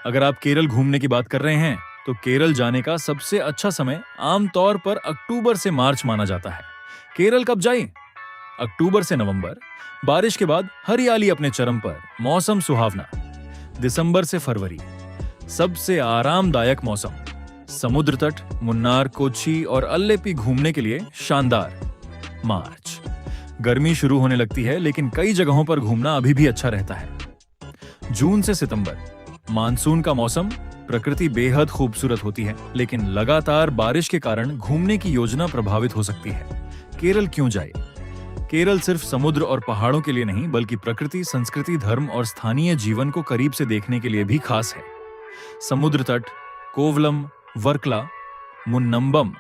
अगर आप केरल घूमने की बात कर रहे हैं तो केरल जाने का सबसे अच्छा समय आमतौर पर अक्टूबर से मार्च माना जाता है। केरल कब जाएं? अक्टूबर से नवंबर, बारिश के बाद हरियाली अपने चरम पर, मौसम सुहावना। दिसंबर से फरवरी, सबसे आरामदायक मौसम, समुद्र तट, मुन्नार, कोच्चि और अल्लेपी घूमने के लिए शानदार। मार्च, गर्मी शुरू होने लगती है लेकिन कई जगहों पर घूमना अभी भी अच्छा रहता है। जून से सितंबर, मानसून का मौसम, प्रकृति बेहद खूबसूरत होती है लेकिन लगातार बारिश के कारण घूमने की योजना प्रभावित हो सकती है। केरल क्यों जाए? केरल सिर्फ समुद्र और पहाड़ों के लिए नहीं बल्कि प्रकृति, संस्कृति, धर्म और स्थानीय जीवन को करीब से देखने के लिए भी खास है। समुद्र तट, कोवलम, वर्कला, मुन्नम्बम,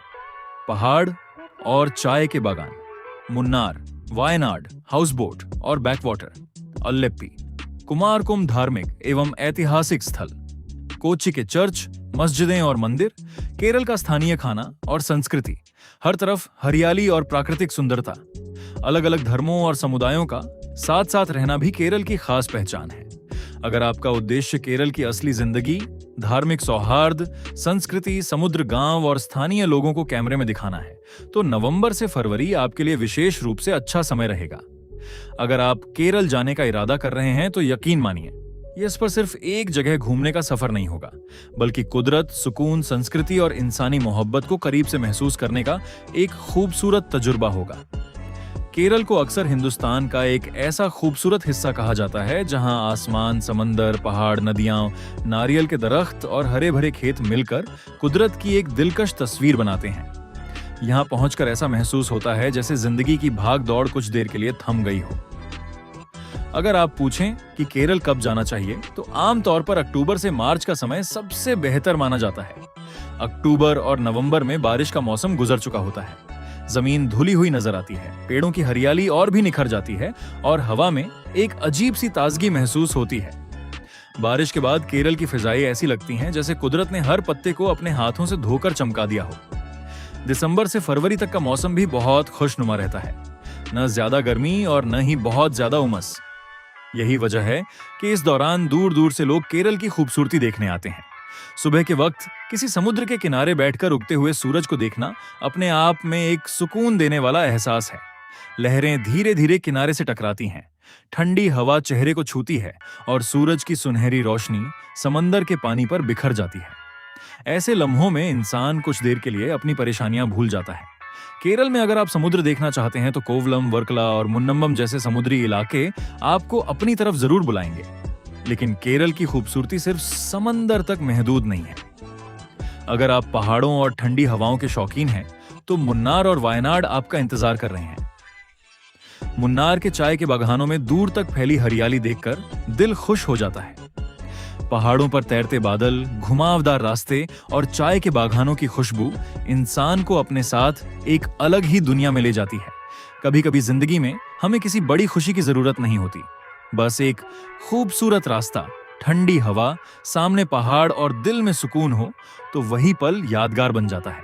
पहाड़ और चाय के बागान, मुन्नार, वायनाड, हाउसबोट और बैकवाटर, अल्लेप्पी, कुमारकोम धार्मिक एवं ऐतिहासिक स्थल, कोच्चि के चर्च, मस्जिदें और मंदिर, केरल का स्थानीय खाना और संस्कृति, हर तरफ हरियाली और प्राकृतिक सुंदरता, अलग अलग धर्मों और समुदायों का साथ साथ रहना भी केरल की खास पहचान है। अगर आपका उद्देश्य केरल की असली जिंदगी, धार्मिक सौहार्द, संस्कृति, समुद्र, गांव और स्थानीय लोगों को कैमरे में दिखाना है तो नवंबर से फरवरी आपके लिए विशेष रूप से अच्छा समय रहेगा। अगर आप केरल जाने का इरादा कर रहे हैं तो यकीन मानिए, इस पर सिर्फ एक जगह घूमने का सफर नहीं होगा बल्कि कुदरत, सुकून, संस्कृति और इंसानी मोहब्बत को करीब से महसूस करने का एक खूबसूरत तजुर्बा होगा। केरल को अक्सर हिंदुस्तान का एक ऐसा खूबसूरत हिस्सा कहा जाता है जहां आसमान, समंदर, पहाड़, नदियां, नारियल के दरख्त और हरे भरे खेत मिलकर कुदरत की एक दिलकश तस्वीर बनाते हैं। यहां पहुंचकर ऐसा महसूस होता है जैसे जिंदगी की भाग दौड़ कुछ देर के लिए थम गई हो। अगर आप पूछें कि केरल कब जाना चाहिए तो आमतौर पर अक्टूबर से मार्च का समय सबसे बेहतर माना जाता है। अक्टूबर और नवंबर में बारिश का मौसम गुजर चुका होता है, जमीन धुली हुई नजर आती है, पेड़ों की हरियाली और भी निखर जाती है और हवा में एक अजीब सी ताजगी महसूस होती है। बारिश के बाद केरल की फिजाएं ऐसी लगती हैं जैसे कुदरत ने हर पत्ते को अपने हाथों से धोकर चमका दिया हो। दिसंबर से फरवरी तक का मौसम भी बहुत खुशनुमा रहता है, न ज्यादा गर्मी और न ही बहुत ज्यादा उमस। यही वजह है कि इस दौरान दूर दूर से लोग केरल की खूबसूरती देखने आते हैं। सुबह के वक्त किसी समुद्र के किनारे बैठकर उगते हुए सूरज को देखना अपने आप में एक सुकून देने वाला एहसास है। लहरें धीरे धीरे किनारे से टकराती हैं, ठंडी हवा चेहरे को छूती है और सूरज की सुनहरी रोशनी समंदर के पानी पर बिखर जाती है। ऐसे लम्हों में इंसान कुछ देर के लिए अपनी परेशानियां भूल जाता है। केरल में अगर आप समुद्र देखना चाहते हैं तो कोवलम, वर्कला और मुन्नम्बम जैसे समुद्री इलाके आपको अपनी तरफ जरूर बुलाएंगे। लेकिन केरल की खूबसूरती सिर्फ समंदर तक महदूद नहीं है। अगर आप पहाड़ों और ठंडी हवाओं के शौकीन हैं तो मुन्नार और वायनाड आपका इंतजार कर रहे हैं। मुन्नार के चाय के बागानों में दूर तक फैली हरियाली देखकर दिल खुश हो जाता है। पहाड़ों पर तैरते बादल, घुमावदार रास्ते और चाय के बागानों की खुशबू इंसान को अपने साथ एक अलग ही दुनिया में ले जाती है। कभी कभी जिंदगी में हमें किसी बड़ी खुशी की जरूरत नहीं होती, बस एक खूबसूरत रास्ता, ठंडी हवा, सामने पहाड़ और दिल में सुकून हो तो वही पल यादगार बन जाता है।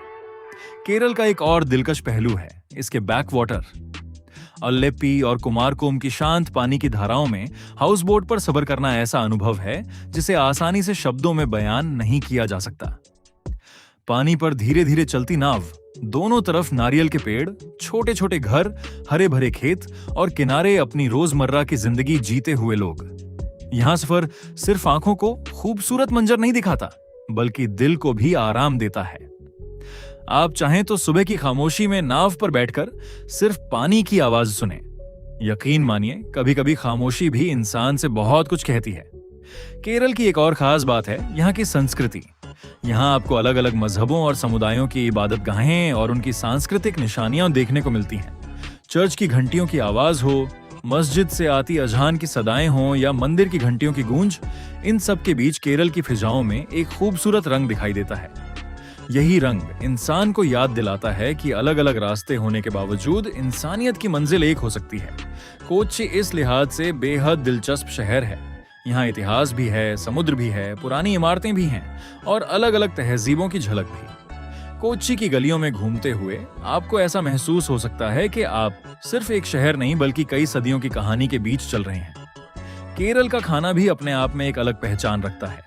केरल का एक और दिलकश पहलू है इसके बैकवाटर। अल्लेप्पी और कुमारकोम की शांत पानी की धाराओं में हाउसबोट पर सफर करना ऐसा अनुभव है जिसे आसानी से शब्दों में बयान नहीं किया जा सकता। पानी पर धीरे धीरे चलती नाव, दोनों तरफ नारियल के पेड़, छोटे छोटे घर, हरे भरे खेत और किनारे अपनी रोजमर्रा की जिंदगी जीते हुए लोग। यहां सफर सिर्फ आंखों को खूबसूरत मंजर नहीं दिखाता बल्कि दिल को भी आराम देता है। आप चाहें तो सुबह की खामोशी में नाव पर बैठकर सिर्फ पानी की आवाज सुने। यकीन मानिए, कभी कभी खामोशी भी इंसान से बहुत कुछ कहती है। केरल की एक और खास बात है यहाँ की संस्कृति। यहाँ आपको अलग अलग मजहबों और समुदायों की इबादतगाहें और उनकी सांस्कृतिक निशानियां देखने को मिलती हैं। चर्च की घंटियों की आवाज हो, मस्जिद से आती अजान की सदाएं हों या मंदिर की घंटियों की गूंज, इन सब के बीच केरल की फिजाओं में एक खूबसूरत रंग दिखाई देता है। यही रंग इंसान को याद दिलाता है कि अलग अलग रास्ते होने के बावजूद इंसानियत की मंजिल एक हो सकती है। कोच्चि इस लिहाज से बेहद दिलचस्प शहर है। यहाँ इतिहास भी है, समुद्र भी है, पुरानी इमारतें भी हैं और अलग अलग तहजीबों की झलक भी। कोच्चि की गलियों में घूमते हुए आपको ऐसा महसूस हो सकता है कि आप सिर्फ एक शहर नहीं बल्कि कई सदियों की कहानी के बीच चल रहे हैं। केरल का खाना भी अपने आप में एक अलग पहचान रखता है।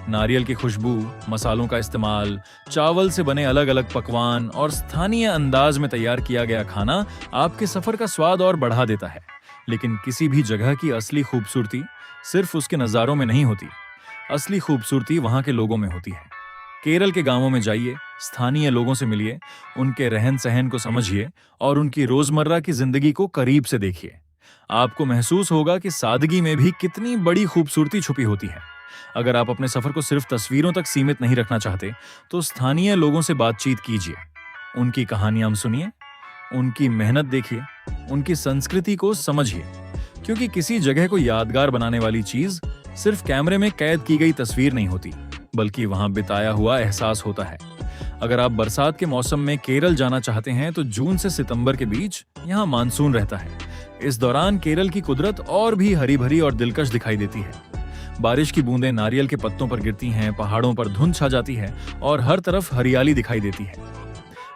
नारियल की खुशबू, मसालों का इस्तेमाल, चावल से बने अलग अलग पकवान और स्थानीय अंदाज में तैयार किया गया खाना आपके सफर का स्वाद और बढ़ा देता है। लेकिन किसी भी जगह की असली खूबसूरती सिर्फ उसके नज़ारों में नहीं होती। असली खूबसूरती वहाँ के लोगों में होती है। केरल के गांवों में जाइए, स्थानीय लोगों से मिलिए, उनके रहन सहन को समझिए और उनकी रोजमर्रा की जिंदगी को करीब से देखिए। आपको महसूस होगा कि सादगी में भी कितनी बड़ी खूबसूरती छुपी होती है। अगर आप अपने सफर को सिर्फ तस्वीरों तक सीमित नहीं रखना चाहते, तो स्थानीय लोगों से बातचीत कीजिए, उनकी कहानियां सुनिए, उनकी मेहनत देखिए, उनकी संस्कृति को समझिए। क्योंकि किसी जगह को यादगार बनाने वाली चीज सिर्फ कैमरे में कैद की गई तस्वीर नहीं होती, बल्कि वहां बिताया हुआ एहसास होता है। अगर आप बरसात के मौसम में केरल जाना चाहते हैं, तो जून से सितंबर के बीच यहाँ मानसून रहता है। इस दौरान केरल की कुदरत और भी हरी भरी और दिलकश दिखाई देती है। बारिश की बूंदें नारियल के पत्तों पर गिरती हैं, पहाड़ों पर धुंध छा जाती है और हर तरफ हरियाली दिखाई देती है।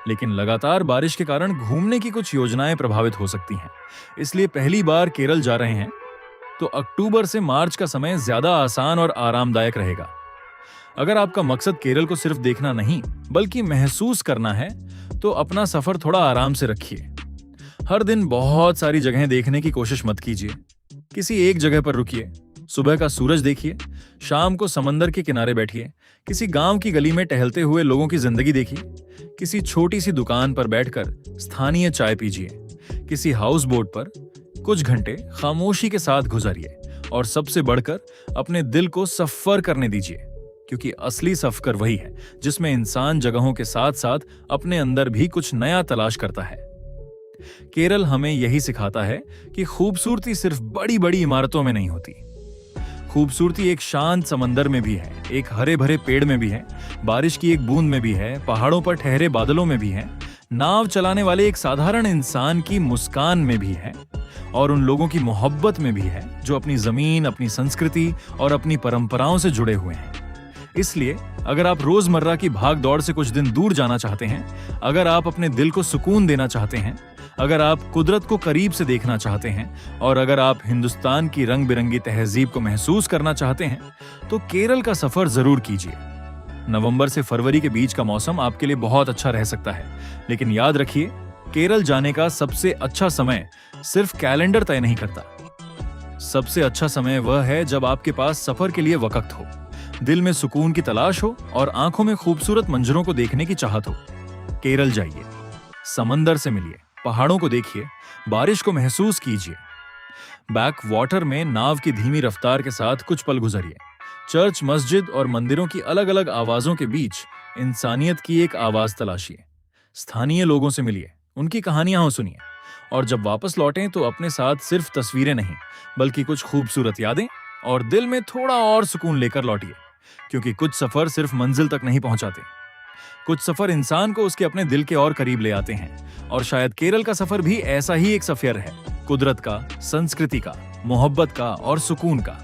लेकिन लगातार बारिश के कारण घूमने की कुछ योजनाएं प्रभावित हो सकती हैं। इसलिए पहली बार केरल जा रहे हैं तो अक्टूबर से मार्च का समय ज्यादा आसान और आरामदायक रहेगा। अगर आपका मकसद केरल को सिर्फ देखना नहीं बल्कि महसूस करना है, तो अपना सफर थोड़ा आराम से रखिए। हर दिन बहुत सारी जगहें देखने की कोशिश मत कीजिए। किसी एक जगह पर रुकिए, सुबह का सूरज देखिए, शाम को समंदर के किनारे बैठिए, किसी गांव की गली में टहलते हुए लोगों की जिंदगी देखिए, किसी छोटी सी दुकान पर बैठकर स्थानीय चाय पीजिए, किसी हाउस बोट पर कुछ घंटे खामोशी के साथ गुजारिए और सबसे बढ़कर अपने दिल को सफर करने दीजिए। क्योंकि असली सफर वही है जिसमें इंसान जगहों के साथ साथ अपने अंदर भी कुछ नया तलाश करता है। केरल हमें यही सिखाता है कि खूबसूरती सिर्फ बड़ी बड़ी इमारतों में नहीं होती। खूबसूरती एक शांत समंदर में भी है, एक हरे भरे पेड़ में भी है, बारिश की एक बूंद में भी है, पहाड़ों पर ठहरे बादलों में भी है, नाव चलाने वाले एक साधारण इंसान की मुस्कान में भी है और उन लोगों की मोहब्बत में भी है जो अपनी जमीन, अपनी संस्कृति और अपनी परंपराओं से जुड़े हुए हैं। इसलिए अगर आप रोजमर्रा की भाग दौड़ से कुछ दिन दूर जाना चाहते हैं, अगर आप अपने दिल को सुकून देना चाहते हैं, अगर आप कुदरत को करीब से देखना चाहते हैं और अगर आप हिंदुस्तान की रंग बिरंगी तहजीब को महसूस करना चाहते हैं, तो केरल का सफर जरूर कीजिए। नवंबर से फरवरी के बीच का मौसम आपके लिए बहुत अच्छा रह सकता है, लेकिन याद रखिए, केरल जाने का सबसे अच्छा समय सिर्फ कैलेंडर तय नहीं करता। सबसे अच्छा समय वह है जब आपके पास सफर के लिए वक्त हो, दिल में सुकून की तलाश हो और आंखों में खूबसूरत मंजरों को देखने की चाहत हो। केरल जाइए, समंदर से मिलिए, पहाड़ों को देखिए, बारिश को महसूस कीजिए, बैक वाटर में नाव की धीमी रफ्तार के साथ कुछ पल गुजरिए, चर्च, मस्जिद और मंदिरों की अलग अलग आवाजों के बीच इंसानियत की एक आवाज तलाशिए, स्थानीय लोगों से मिलिए, उनकी कहानियां सुनिए और जब वापस लौटें तो अपने साथ सिर्फ तस्वीरें नहीं बल्कि कुछ खूबसूरत यादें और दिल में थोड़ा और सुकून लेकर लौटिए। क्योंकि कुछ सफर सिर्फ मंजिल तक नहीं पहुंचाते, कुछ सफर इंसान को उसके अपने दिल के और करीब ले आते हैं। और शायद केरल का सफर भी ऐसा ही एक सफर है, कुदरत का, संस्कृति का, मोहब्बत का और सुकून का।